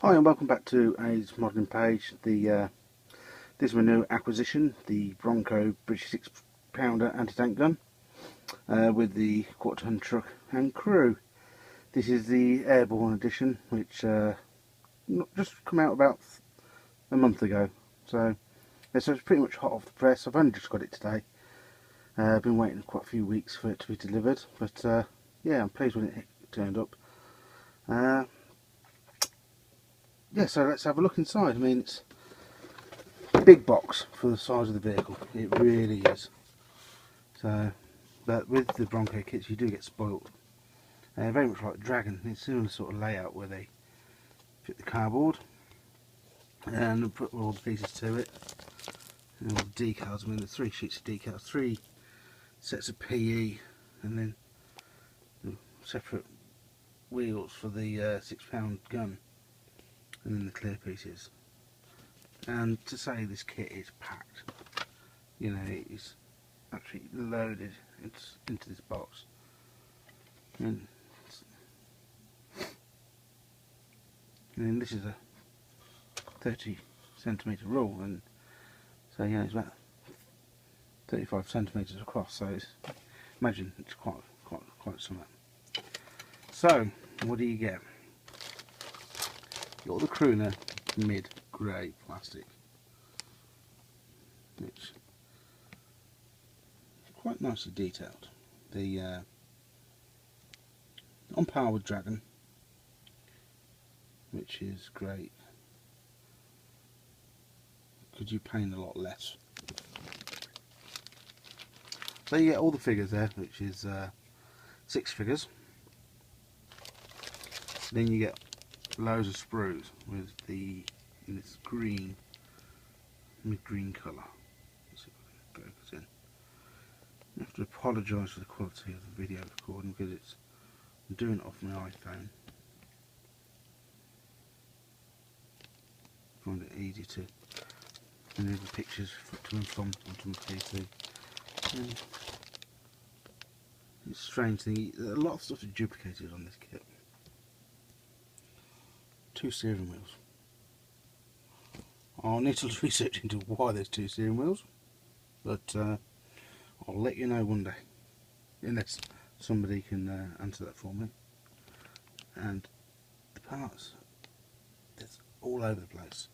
Hi and welcome back to A's Modelling page. This is my new acquisition, the Bronco British 6-pounder anti-tank gun with the quarter-ton truck and crew. This is the airborne edition, which just come out about a month ago. So it's pretty much hot off the press. I've only just got it today. I've been waiting quite a few weeks for it to be delivered, but yeah, I'm pleased when it turned up. Yeah, so let's have a look inside. I mean, it's a big box for the size of the vehicle. It really is. So, but with the Bronco kits, you do get spoilt. Very much like Dragon. It's a similar sort of layout where they fit the cardboard and put all the pieces to it. And all the decals. I mean, there's 3 sheets of decals, 3 sets of PE, and then separate wheels for the 6-pound gun, and then the clear pieces. And to say this kit is packed, you know, it's actually loaded into this box. And then this is a 30cm roll, and so yeah, it's about 35 centimeters across. So imagine it's quite something. So what do you get? You got the crooner mid grey plastic, which is quite nicely detailed. The on par with Dragon, which is great. Could you paint a lot less? So you get all the figures there, which is 6 figures. Then you get loads of sprues with in this green, mid-green colour. Let's see if I can focus in. I have to apologise for the quality of the video recording because I'm doing it off my iPhone. I find it easy to move the pictures to and from onto my PC. And it's a strange thing, a lot of stuff is duplicated on this kit. 2 steering wheels. I'll need to research into why there's 2 steering wheels, but I'll let you know one day, unless somebody can answer that for me. And the parts, it's all over the place.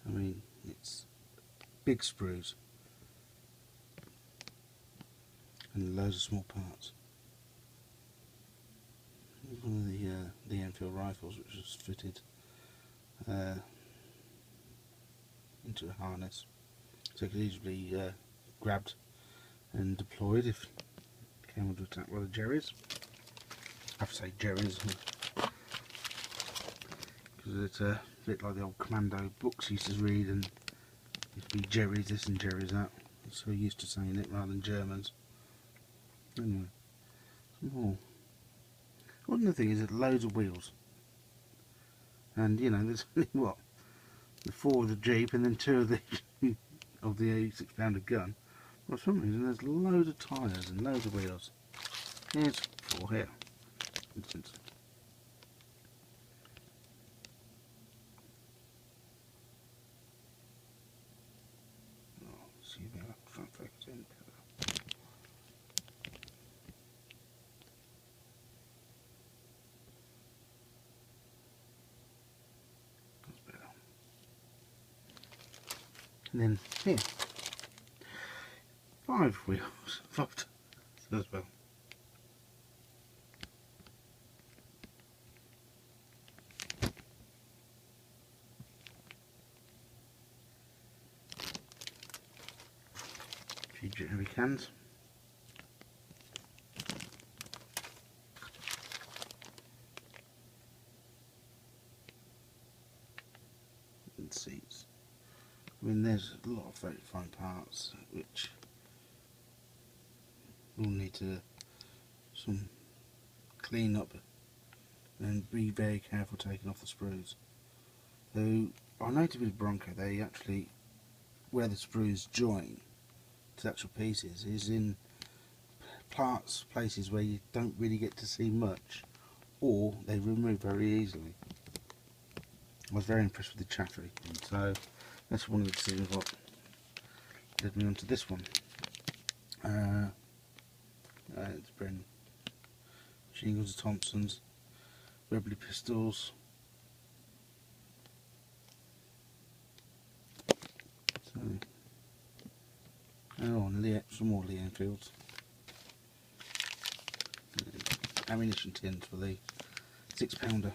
I mean, it's big sprues and loads of small parts. One of the Enfield rifles, which was fitted into a harness, so it could easily be grabbed and deployed if it came under attack by the Jerrys. I have to say Jerrys because it's a bit like the old commando books you used to read, and it used to be Jerrys this and Jerrys that. I'm so used to saying it rather than Germans. Anyway, some more. One other thing is that loads of wheels, and you know, there's only what, the 4 of the Jeep and then 2 of the of the 6-pounder gun. For some reason there's loads of tyres and loads of wheels. Here's 4 here, for instance. Oh, see if I can front focus in. And then here, 5 wheels, 5 as well. A few jerry cans. And seats. I mean, there's a lot of very fine parts which will need some clean up and be very careful taking off the sprues. Though I noticed with Bronco, they actually, where the sprues join to the actual pieces is in places where you don't really get to see much, or they remove very easily. I was very impressed with the chassis, and so that's one of the decisions what led me onto this one. It's been machine guns, Thompsons, Webley pistols. So, some more Lee Enfields. Ammunition tins for the 6-pounder.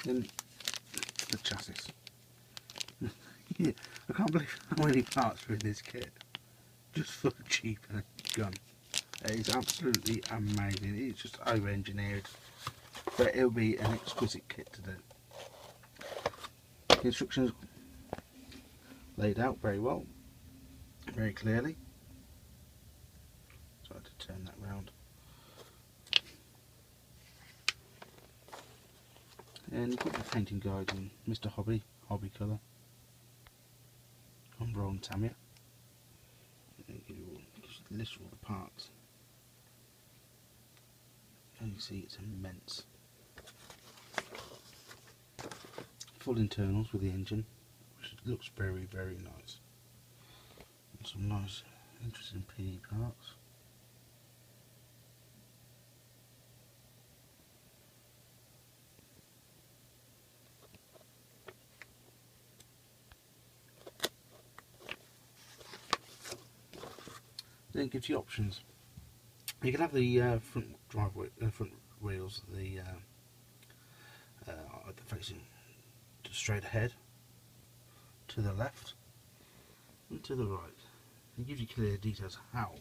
Then the chassis. Yeah, I can't believe how many parts are in this kit just for a cheap gun. It's absolutely amazing. It's just over-engineered, but it'll be an exquisite kit to do. The instructions laid out very well, very clearly. So I had to turn that round. And you've got the painting guides in Mr. Hobby colour, on Roll and Tamiya. And it gives you a list of all the parts. And you see it's immense. Full internals with the engine, which looks very, very nice. And some nice, interesting PE parts. Then it gives you options. You can have the front wheels, the facing straight ahead, to the left, and to the right. It gives you clear details how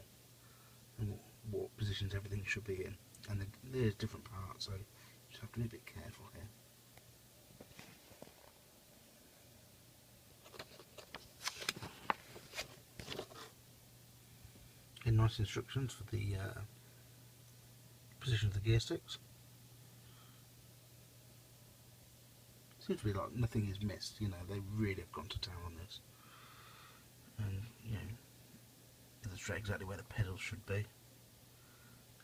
and what positions everything should be in, and there's different parts, so you just have to be a bit careful here. And nice instructions for the position of the gear sticks. Seems to be like nothing is missed, you know, they really have gone to town on this. And, you know, illustrate exactly where the pedals should be.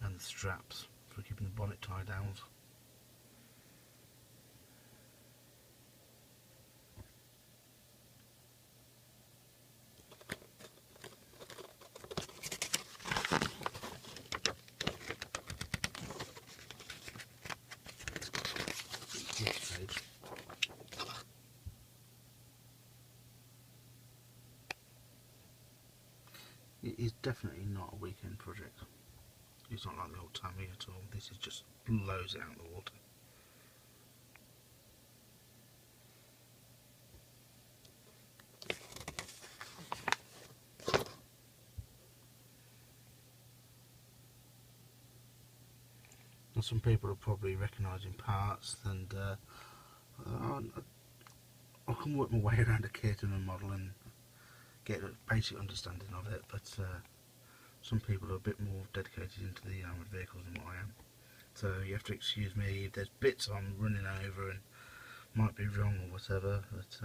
And the straps for keeping the bonnet tie down. It is definitely not a weekend project. It's not like the old Tamiya at all. This is just blows it out of the water. And some people are probably recognising parts, and I can work my way around a kit and a model and get a basic understanding of it, but some people are a bit more dedicated into the armoured vehicles than what I am. So you have to excuse me if there's bits I'm running over and might be wrong or whatever, but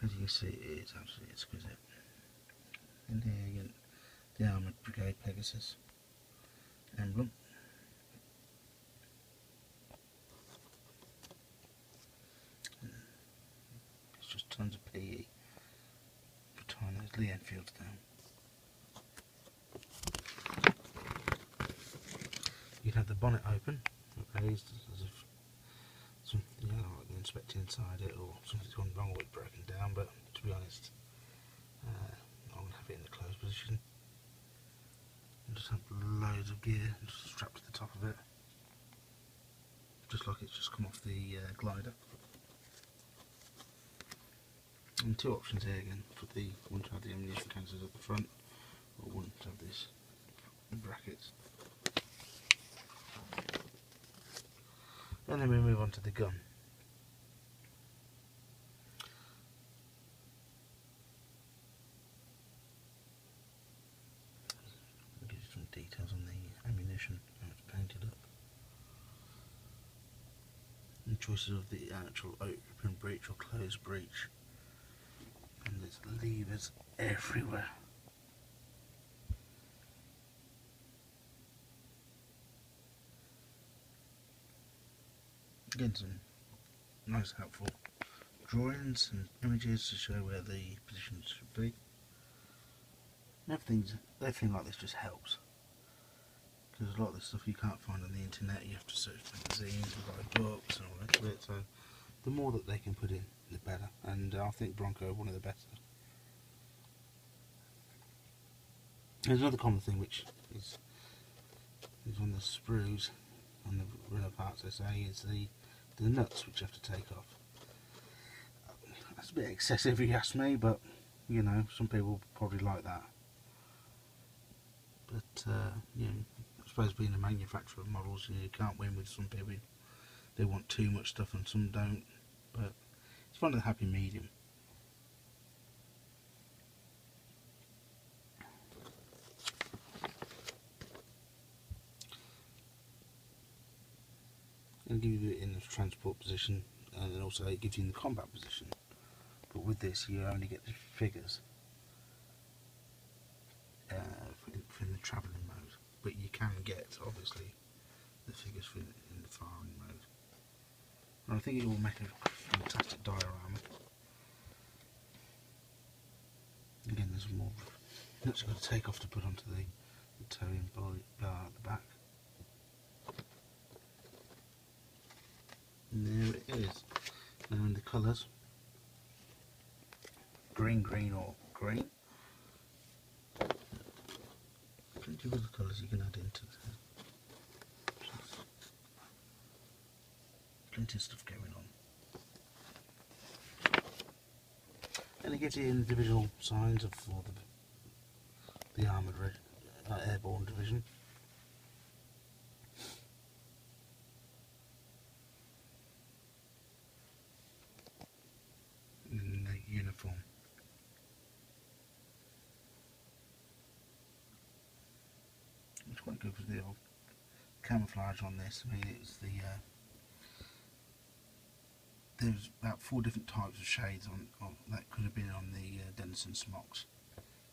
as you can see, it is absolutely exquisite. And here you get the Armoured Brigade Pegasus emblem. It's just tons of PE for tying those Lee Enfields down. You'd have the bonnet open, raised as if something, you know, like they're inspecting inside it or something's gone wrong or it's broken down, but to be honest, I'm going to have it in the closed position. And just have loads of gear just strapped to the top of it, just like it's just come off the glider. And two options here again for the one to have the ammunition canisters at the front, or one to have this brackets. And then we move on to the gun. I'll give you some details on the ammunition, how it's painted up. And choices of the actual open breech or closed breech. And there's levers everywhere. Again, some nice helpful drawings and images to show where the positions should be. And everything like this just helps, because a lot of the stuff you can't find on the internet. You have to search magazines and buy books and all the rest of it. So the more that they can put in, the better. And I think Bronco are one of the better. There's another common thing which is on the sprues, on the rear parts, I say, is the nuts which you have to take off. That's a bit excessive if you ask me, but you know, some people probably like that. But you know, I suppose being a manufacturer of models, you can't win with some people. They want too much stuff and some don't, but it's finding the happy medium. It'll give you it in the transport position, and then also it gives you in the combat position. But with this, you only get the figures for the travelling mode, but you can get obviously the figures for in the firing mode. And I think it will make a fantastic diorama. Again, there's more nuts you've got to take off to put onto the towing bar at the back. And there it is. Now in the colours, green, green or green. Plenty of other colours you can add into there. Plenty of stuff going on. And it gives you individual signs for the armoured airborne division. And the uniform. It's quite good for the old camouflage on this. I mean, it's there's about 4 different types of shades on that could have been on the Denison smocks,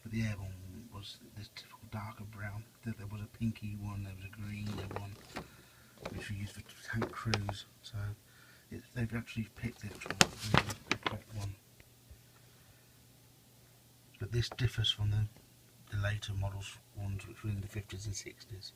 but the airborne was this typical darker brown. There was a pinky one, there was a green one, which we used for tank crews. So they've actually picked the correct one. But this differs from the later models ones which were in the 50s and 60s.